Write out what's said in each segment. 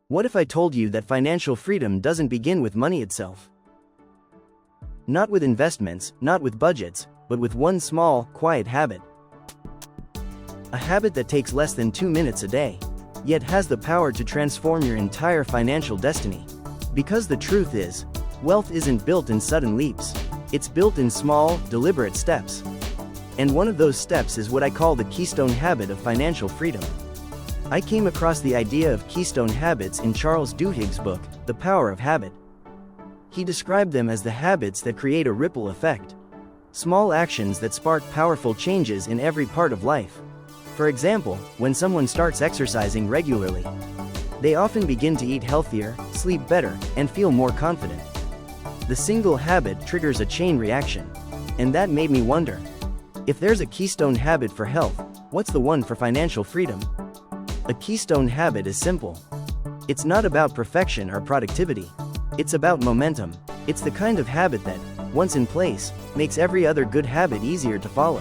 What if I told you that financial freedom doesn't begin with money itself? Not with investments, not with budgets, but with one small, quiet habit. A habit that takes less than 2 minutes a day, yet has the power to transform your entire financial destiny. Because the truth is, wealth isn't built in sudden leaps. It's built in small, deliberate steps. And one of those steps is what I call the keystone habit of financial freedom. I came across the idea of keystone habits in Charles Duhigg's book, The Power of Habit. He described them as the habits that create a ripple effect. Small actions that spark powerful changes in every part of life. For example, when someone starts exercising regularly, they often begin to eat healthier, sleep better, and feel more confident. The single habit triggers a chain reaction. And that made me wonder, if there's a keystone habit for health, what's the one for financial freedom? A keystone habit is simple. It's not about perfection or productivity. It's about momentum. It's the kind of habit that, once in place, makes every other good habit easier to follow.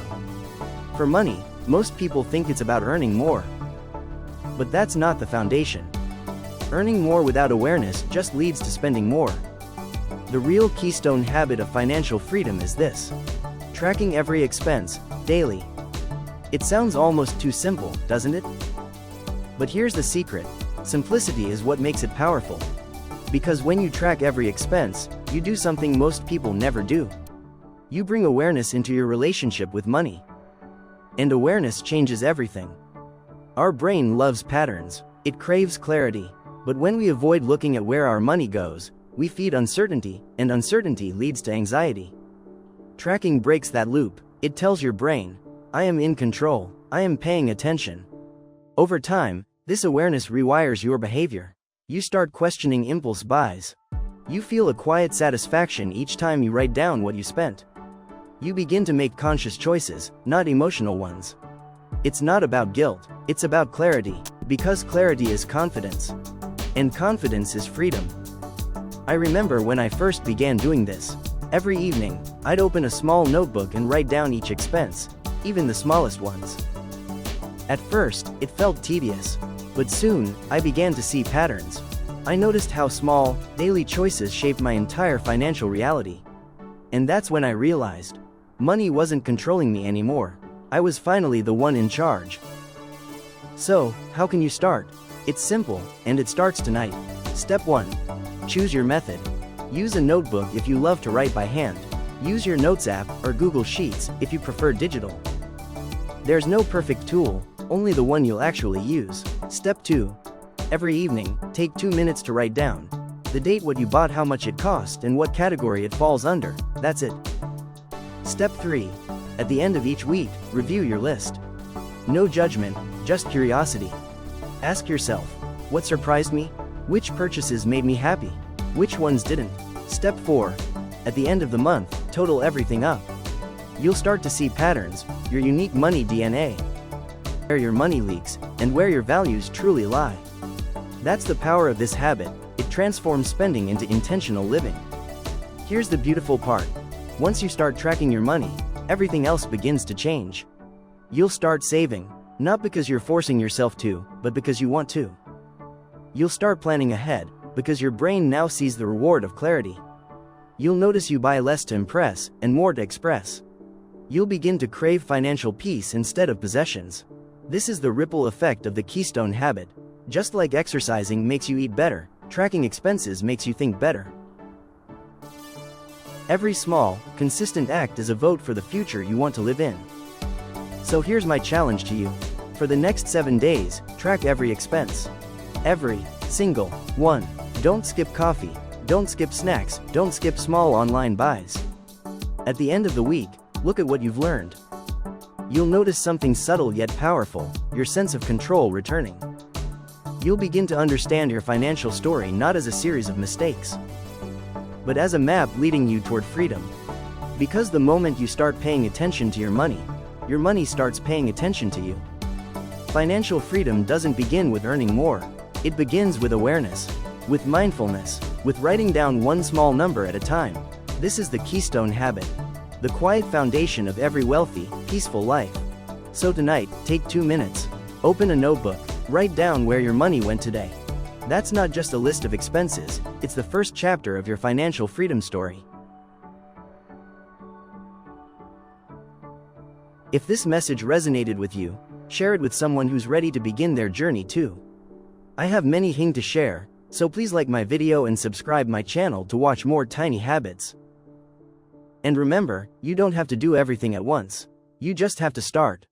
For money, most people think it's about earning more. But that's not the foundation. Earning more without awareness just leads to spending more. The real keystone habit of financial freedom is this: tracking every expense, daily. It sounds almost too simple, doesn't it? But here's the secret: simplicity is what makes it powerful. Because when you track every expense, you do something most people never do. You bring awareness into your relationship with money. And awareness changes everything. Our brain loves patterns. It craves clarity. But when we avoid looking at where our money goes, we feed uncertainty, and uncertainty leads to anxiety. Tracking breaks that loop. It tells your brain, I am in control, I am paying attention. Over time, this awareness rewires your behavior. You start questioning impulse buys. You feel a quiet satisfaction each time you write down what you spent. You begin to make conscious choices, not emotional ones. It's not about guilt, it's about clarity, because clarity is confidence. And confidence is freedom. I remember when I first began doing this. Every evening, I'd open a small notebook and write down each expense, even the smallest ones. At first, it felt tedious. But soon, I began to see patterns. I noticed how small, daily choices shaped my entire financial reality. And that's when I realized, money wasn't controlling me anymore. I was finally the one in charge. So, how can you start? It's simple, and it starts tonight. Step 1. Choose your method. Use a notebook if you love to write by hand. Use your Notes app or Google Sheets if you prefer digital. There's no perfect tool, only the one you'll actually use. Step 2. Every evening, take 2 minutes to write down the date, what you bought, how much it cost, and what category it falls under. That's it. Step 3. At the end of each week, review your list. No judgment, just curiosity. Ask yourself, what surprised me? Which purchases made me happy? Which ones didn't? Step 4. At the end of the month, total everything up. You'll start to see patterns, your unique money DNA. Where your money leaks, and where your values truly lie. That's the power of this habit. It transforms spending into intentional living. Here's the beautiful part. Once you start tracking your money, everything else begins to change. You'll start saving, not because you're forcing yourself to, but because you want to. You'll start planning ahead, because your brain now sees the reward of clarity. You'll notice you buy less to impress, and more to express. You'll begin to crave financial peace instead of possessions. This is the ripple effect of the keystone habit. Just like exercising makes you eat better, tracking expenses makes you think better. Every small, consistent act is a vote for the future you want to live in. So here's my challenge to you. For the next 7 days, track every expense. Every single one. Don't skip coffee, don't skip snacks, don't skip small online buys. At the end of the week, look at what you've learned. You'll notice something subtle yet powerful, your sense of control returning. You'll begin to understand your financial story not as a series of mistakes, but as a map leading you toward freedom. Because the moment you start paying attention to your money starts paying attention to you. Financial freedom doesn't begin with earning more. It begins with awareness, with mindfulness, with writing down one small number at a time. This is the keystone habit, the quiet foundation of every wealthy, peaceful life. So tonight, take 2 minutes. Open a notebook, write down where your money went today. That's not just a list of expenses, it's the first chapter of your financial freedom story. If this message resonated with you, share it with someone who's ready to begin their journey too. I have many things to share, so please like my video and subscribe my channel to watch more tiny habits. And remember, you don't have to do everything at once. You just have to start.